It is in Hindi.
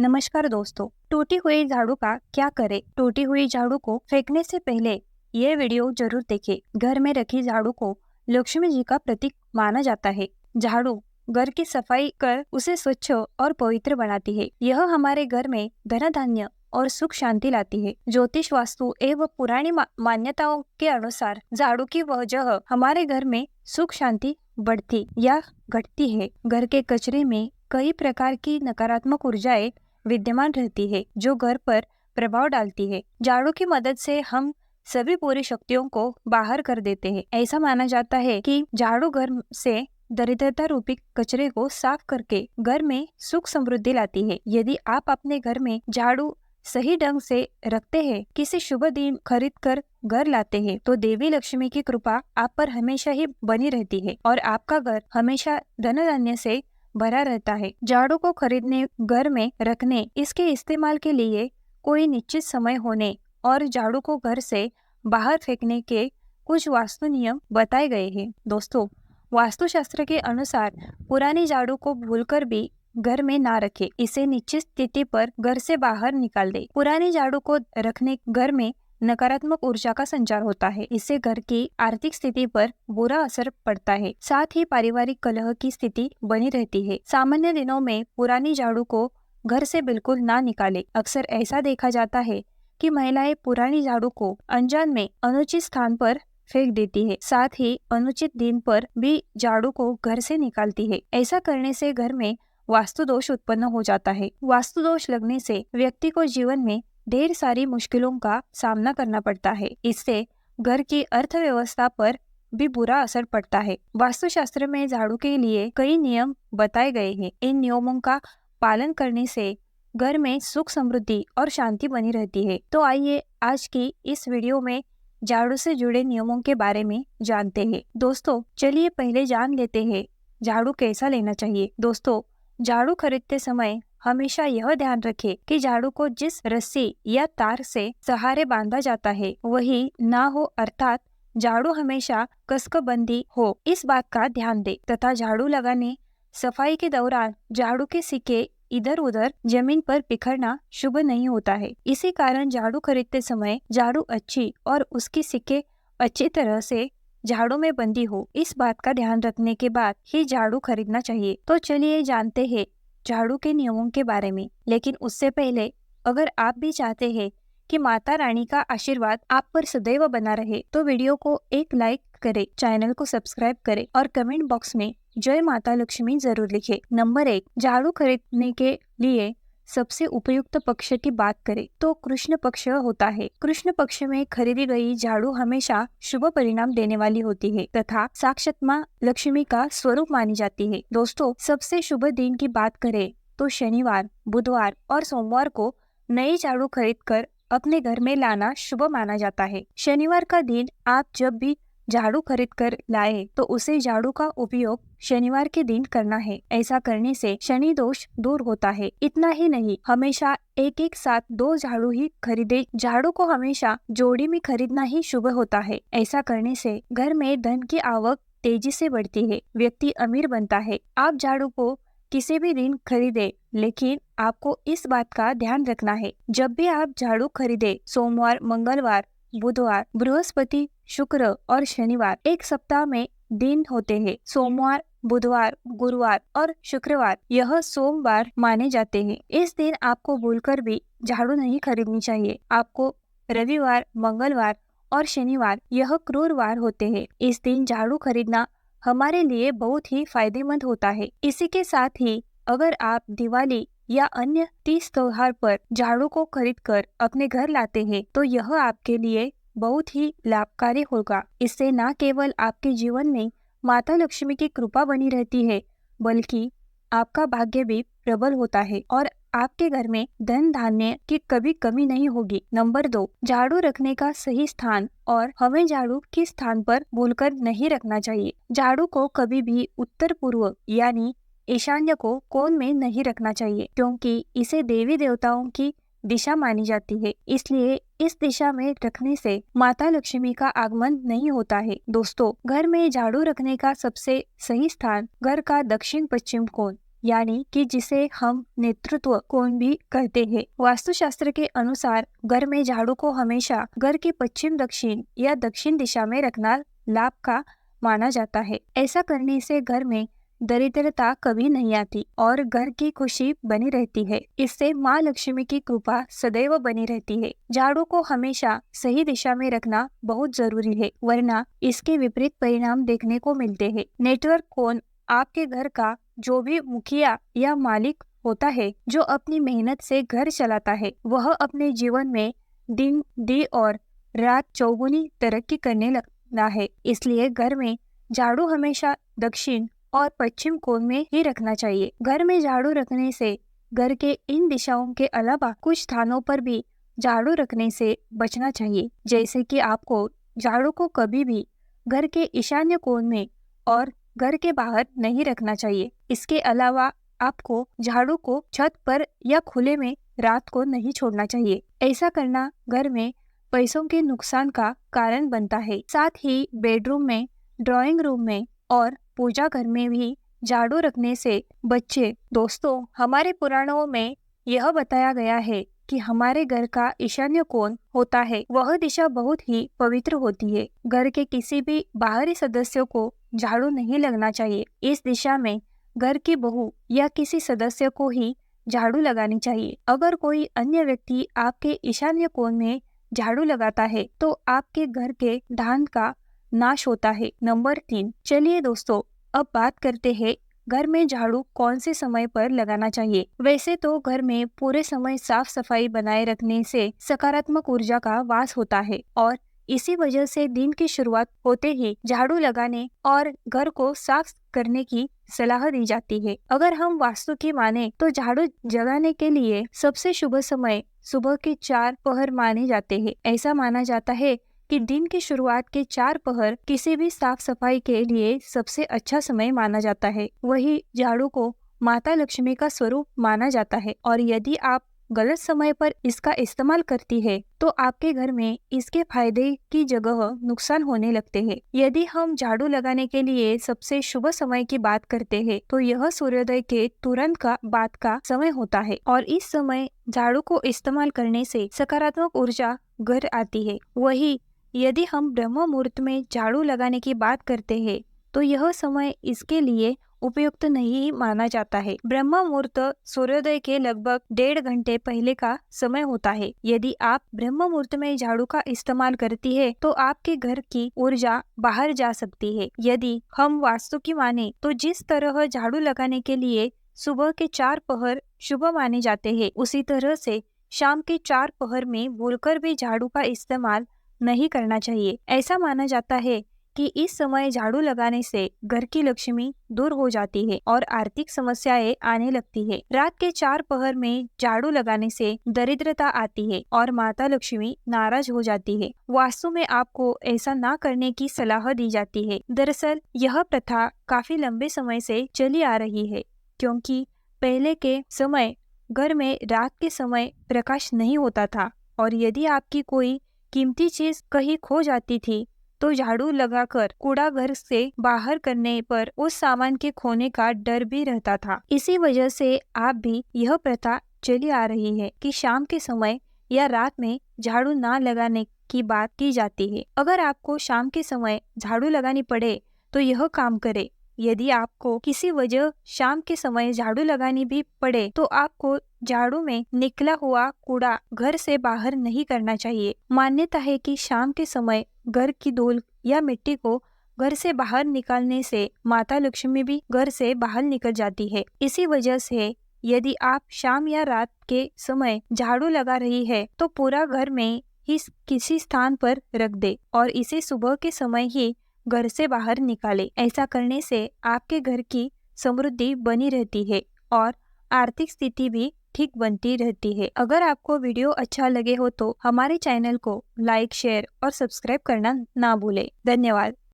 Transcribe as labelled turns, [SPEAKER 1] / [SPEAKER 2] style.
[SPEAKER 1] नमस्कार दोस्तों। टूटी हुई झाड़ू का क्या करें? टूटी हुई झाड़ू को फेंकने से पहले ये वीडियो जरूर देखें। घर में रखी झाड़ू को लक्ष्मी जी का प्रतीक माना जाता है। झाड़ू घर की सफाई कर उसे स्वच्छ और पवित्र बनाती है। यह हमारे घर में धन धान्य और सुख शांति लाती है। ज्योतिष वास्तु एवं पुरानी मान्यताओं के अनुसार झाड़ू की वजह हमारे घर में सुख शांति बढ़ती या घटती है। घर के कचरे में कई प्रकार की नकारात्मक ऊर्जाएं विद्यमान रहती है जो घर पर प्रभाव डालती है। झाड़ू की मदद से हम सभी बुरी शक्तियों को बाहर कर देते हैं। ऐसा माना जाता है कि झाड़ू घर से दरिद्रता रूपी कचरे को साफ करके घर में सुख समृद्धि लाती है। यदि आप अपने घर में झाड़ू सही ढंग से रखते हैं, किसी शुभ दिन खरीद कर घर लाते हैं, तो देवी लक्ष्मी की कृपा आप पर हमेशा ही बनी रहती है और आपका घर हमेशा धन धान्य से भरा रहता है। झाड़ू को खरीदने, घर में रखने, इसके इस्तेमाल के लिए कोई निश्चित समय होने और झाड़ू को घर से बाहर फेंकने के कुछ वास्तु नियम बताए गए हैं। दोस्तों, वास्तुशास्त्र के अनुसार पुरानी झाड़ू को भूलकर भी घर में ना रखें। इसे निश्चित स्थिति पर घर से बाहर निकाल दे। पुरानी झाड़ू को रखने घर में नकारात्मक ऊर्जा का संचार होता है। इससे घर की आर्थिक स्थिति पर बुरा असर पड़ता है। साथ ही पारिवारिक कलह की स्थिति बनी रहती है। सामान्य दिनों में पुरानी झाड़ू को घर से बिल्कुल ना निकाले। अक्सर ऐसा देखा जाता है कि महिलाएं पुरानी झाड़ू को अनजान में अनुचित स्थान पर फेंक देती है। साथ ही अनुचित दिन पर भी झाड़ू को घर से निकालती है। ऐसा करने से घर में वास्तु दोष उत्पन्न हो जाता है। वास्तु दोष लगने से व्यक्ति को जीवन में ढेर सारी मुश्किलों का सामना करना पड़ता है। इससे घर की अर्थव्यवस्था पर भी बुरा असर पड़ता है। वास्तुशास्त्र में झाड़ू के लिए कई नियम बताए गए हैं। इन नियमों का पालन करने से घर में सुख समृद्धि और शांति बनी रहती है। तो आइए आज की इस वीडियो में झाड़ू से जुड़े नियमों के बारे में जानते हैं। दोस्तों, चलिए पहले जान लेते हैं झाड़ू कैसा लेना चाहिए। दोस्तों, झाड़ू खरीदते समय हमेशा यह ध्यान रखें कि झाड़ू को जिस रस्सी या तार से सहारे बांधा जाता है वही ना हो, अर्थात झाड़ू हमेशा कसकबंदी हो, इस बात का ध्यान दे। तथा झाड़ू लगाने सफाई के दौरान झाड़ू के सिक्के इधर उधर जमीन पर बिखरना शुभ नहीं होता है। इसी कारण झाड़ू खरीदते समय झाड़ू अच्छी और उसकी सिक्के अच्छी तरह से झाड़ू में बंदी हो, इस बात का ध्यान रखने के बाद ही झाड़ू खरीदना चाहिए। तो चलिए जानते हैं झाड़ू के नियमों के बारे में। लेकिन उससे पहले अगर आप भी चाहते हैं कि माता रानी का आशीर्वाद आप पर सदैव बना रहे, तो वीडियो को एक लाइक करें, चैनल को सब्सक्राइब करें और कमेंट बॉक्स में जय माता लक्ष्मी जरूर लिखें। नंबर 1, झाड़ू खरीदने के लिए सबसे उपयुक्त पक्ष की बात करें तो कृष्ण पक्ष होता है। कृष्ण पक्ष में खरीदी गई झाड़ू हमेशा शुभ परिणाम देने वाली होती है तथा साक्षात मां लक्ष्मी का स्वरूप मानी जाती है। दोस्तों, सबसे शुभ दिन की बात करें तो शनिवार, बुधवार और सोमवार को नई झाड़ू खरीदकर अपने घर में लाना शुभ माना जाता है। शनिवार का दिन आप जब भी झाड़ू खरीद कर लाए तो उसे झाड़ू का उपयोग शनिवार के दिन करना है। ऐसा करने से शनि दोष दूर होता है। इतना ही नहीं, हमेशा एक साथ 2 झाड़ू ही खरीदे। झाड़ू को हमेशा जोड़ी में खरीदना ही शुभ होता है। ऐसा करने से घर में धन की आवक तेजी से बढ़ती है, व्यक्ति अमीर बनता है। आप झाड़ू को किसी भी दिन खरीदे, लेकिन आपको इस बात का ध्यान रखना है, जब भी आप झाड़ू खरीदे, सोमवार, मंगलवार, बुधवार, बृहस्पति, शुक्र और शनिवार एक सप्ताह में दिन होते हैं। सोमवार, बुधवार, गुरुवार और शुक्रवार यह सोमवार माने जाते हैं। इस दिन आपको भूलकर भी झाड़ू नहीं खरीदनी चाहिए। आपको रविवार, मंगलवार और शनिवार यह क्रूरवार होते हैं। इस दिन झाड़ू खरीदना हमारे लिए बहुत ही फायदेमंद होता है। इसी के साथ ही अगर आप दिवाली या अन्य 30 त्योहार पर झाड़ू को खरीदकर अपने घर लाते हैं तो यह आपके लिए बहुत ही लाभकारी होगा। इससे न केवल आपके जीवन में माता लक्ष्मी की कृपा बनी रहती है, बल्कि आपका भाग्य भी प्रबल होता है और आपके घर में धन धान्य की कभी कमी नहीं होगी। नंबर 2, झाड़ू रखने का सही स्थान और हमें झाड़ू किस स्थान पर भूलकर नहीं रखना चाहिए। झाड़ू को कभी भी उत्तर पूर्व यानी ईशान्य को कोण में नहीं रखना चाहिए, क्योंकि इसे देवी देवताओं की दिशा मानी जाती है। इसलिए इस दिशा में रखने से माता लक्ष्मी का आगमन नहीं होता है। दोस्तों, घर में झाड़ू रखने का सबसे सही स्थान घर का दक्षिण पश्चिम कोण यानी कि जिसे हम नेतृत्व कोण भी कहते हैं। वास्तुशास्त्र के अनुसार घर में झाड़ू को हमेशा घर के पश्चिम दक्षिण या दक्षिण दिशा में रखना लाभ का माना जाता है। ऐसा करने से घर में दरिद्रता कभी नहीं आती और घर की खुशी बनी रहती है। इससे माँ लक्ष्मी की कृपा सदैव बनी रहती है। झाड़ू को हमेशा सही दिशा में रखना बहुत जरूरी है, वरना इसके विपरीत परिणाम देखने को मिलते हैं। नेटवर्क कोण आपके घर का जो भी मुखिया या मालिक होता है, जो अपनी मेहनत से घर चलाता है, वह अपने जीवन में दिन दी और रात चौगुनी तरक्की करने लगता है। इसलिए घर में झाड़ू हमेशा दक्षिण और पश्चिम कोण में ही रखना चाहिए। घर में झाड़ू रखने से घर के इन दिशाओं के अलावा कुछ स्थानों पर भी झाड़ू रखने से बचना चाहिए, जैसे कि आपको झाड़ू को कभी भी घर के ईशान्य कोण में और घर के बाहर नहीं रखना चाहिए। इसके अलावा आपको झाड़ू को छत पर या खुले में रात को नहीं छोड़ना चाहिए। ऐसा करना घर में पैसों के नुकसान का कारण बनता है। साथ ही बेडरूम में, ड्राइंग रूम में और पूजा घर में भी झाड़ू रखने से बच्चे। दोस्तों, हमारे पुराणों में यह बताया गया है कि हमारे घर का ईशान्य कोण होता है, वह दिशा बहुत ही पवित्र होती है। घर के किसी भी बाहरी सदस्य को झाड़ू नहीं लगना चाहिए। इस दिशा में घर की बहू या किसी सदस्य को ही झाड़ू लगानी चाहिए। अगर कोई अन्य व्यक्ति आपके ईशान्य कोण में झाड़ू लगाता है तो आपके घर के धन का नाश होता है। नंबर 3, चलिए दोस्तों, अब बात करते हैं घर में झाड़ू कौन से समय पर लगाना चाहिए। वैसे तो घर में पूरे समय साफ सफाई बनाए रखने से सकारात्मक ऊर्जा का वास होता है और इसी वजह से दिन की शुरुआत होते ही झाड़ू लगाने और घर को साफ करने की सलाह दी जाती है। अगर हम वास्तु की माने तो झाड़ू जगाने के लिए सबसे शुभ समय सुबह के 4 पहर माने जाते हैं। ऐसा माना जाता है कि दिन की शुरुआत के 4 पहर किसी भी साफ सफाई के लिए सबसे अच्छा समय माना जाता है। वही झाड़ू को माता लक्ष्मी का स्वरूप माना जाता है और यदि आप गलत समय पर इसका इस्तेमाल करती है तो आपके घर में इसके फायदे की जगह नुकसान होने लगते हैं। यदि हम झाड़ू लगाने के लिए सबसे शुभ समय की बात करते हैं तो यह सूर्योदय के तुरंत बाद का समय होता है और इस समय झाड़ू को इस्तेमाल करने से सकारात्मक ऊर्जा घर आती है। वही यदि हम ब्रह्म मुहूर्त में झाड़ू लगाने की बात करते हैं तो यह समय इसके लिए उपयुक्त नहीं माना जाता है। ब्रह्म मुहूर्त सूर्योदय के लगभग 1.5 घंटे पहले का समय होता है। यदि आप ब्रह्म मुहूर्त में झाड़ू का इस्तेमाल करती है तो आपके घर की ऊर्जा बाहर जा सकती है। यदि हम वास्तु की माने तो जिस तरह झाड़ू लगाने के लिए सुबह के 4 पहर शुभ माने जाते हैं, उसी तरह से शाम के 4 पहर में भूलकर भी झाड़ू का इस्तेमाल नहीं करना चाहिए। ऐसा माना जाता है कि इस समय झाड़ू लगाने से घर की लक्ष्मी दूर हो जाती है और आर्थिक समस्याएं आने लगती है। रात के 4 पहर में झाड़ू लगाने से दरिद्रता आती है और माता लक्ष्मी नाराज हो जाती है। वास्तु में आपको ऐसा ना करने की सलाह दी जाती है। दरअसल यह प्रथा काफी लंबे समय से चली आ रही है, क्योंकि पहले के समय घर में रात के समय प्रकाश नहीं होता था और यदि आपकी कोई कीमती चीज कहीं खो जाती थी तो झाड़ू लगाकर कूड़ा घर से बाहर करने पर उस सामान के खोने का डर भी रहता था। इसी वजह से आप भी यह प्रथा चली आ रही है कि शाम के समय या रात में झाड़ू ना लगाने की बात की जाती है। अगर आपको शाम के समय झाड़ू लगानी पड़े तो यह काम करे। यदि आपको किसी वजह शाम के समय झाड़ू लगानी भी पड़े तो आपको झाड़ू में निकला हुआ कूड़ा घर से बाहर नहीं करना चाहिए। मान्यता है कि शाम के समय घर की धूल या मिट्टी को घर से बाहर निकालने से माता लक्ष्मी भी घर से बाहर निकल जाती है। इसी वजह से यदि आप शाम या रात के समय झाड़ू लगा रही है तो पूरा घर में ही किसी स्थान पर रख दे और इसे सुबह के समय ही घर से बाहर निकाले। ऐसा करने से आपके घर की समृद्धि बनी रहती है और आर्थिक स्थिति भी ठीक बनती रहती है। अगर आपको वीडियो अच्छा लगे हो तो हमारे चैनल को लाइक, शेयर और सब्सक्राइब करना ना भूले। धन्यवाद।